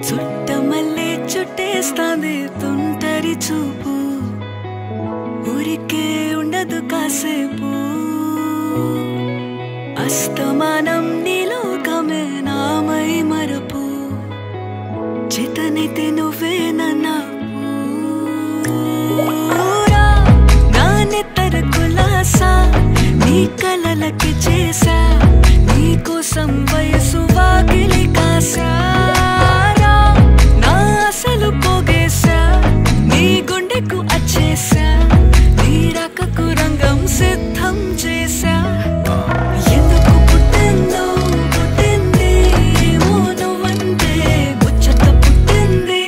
చుట్టమల్లే చుట్టేస్తాంది తుంటరి చూపు ఊరికే ఉండదు కాసేపు అస్తమానం నీలోకమే నామై మరపు చేతనైతే నువ్వే నన్నా నానెత్తర కులాసా నీ కలలకి చేసా నీ కోసం వయసు వాకిలి కాసా రంగం సిద్ధం చేశా ఎందుకు పుట్టిందో పుట్టింది ఏమో నువ్వంటే ముచ్చట పుట్టింది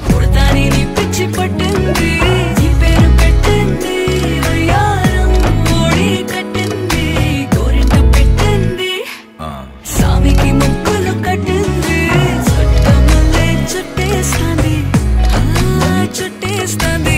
పుడతాని నీ పిచ్చి పట్టింది నీ పేరు పెట్టింది వయ్యారం ఓడి కట్టింది గోరింట పెట్టింది సామికి ముక్కులు కట్టింది చుట్టమల్లే చుట్టేస్తాంది చుట్టేస్తాంది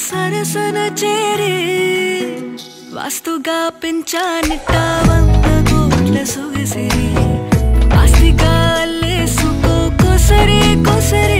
సరసన చేరి వాస్తుగా పెంచానిట్ట 100 కోట్ల సొగసిరి ఆస్తిగా అల్లేసుకో కొసరి కొసరి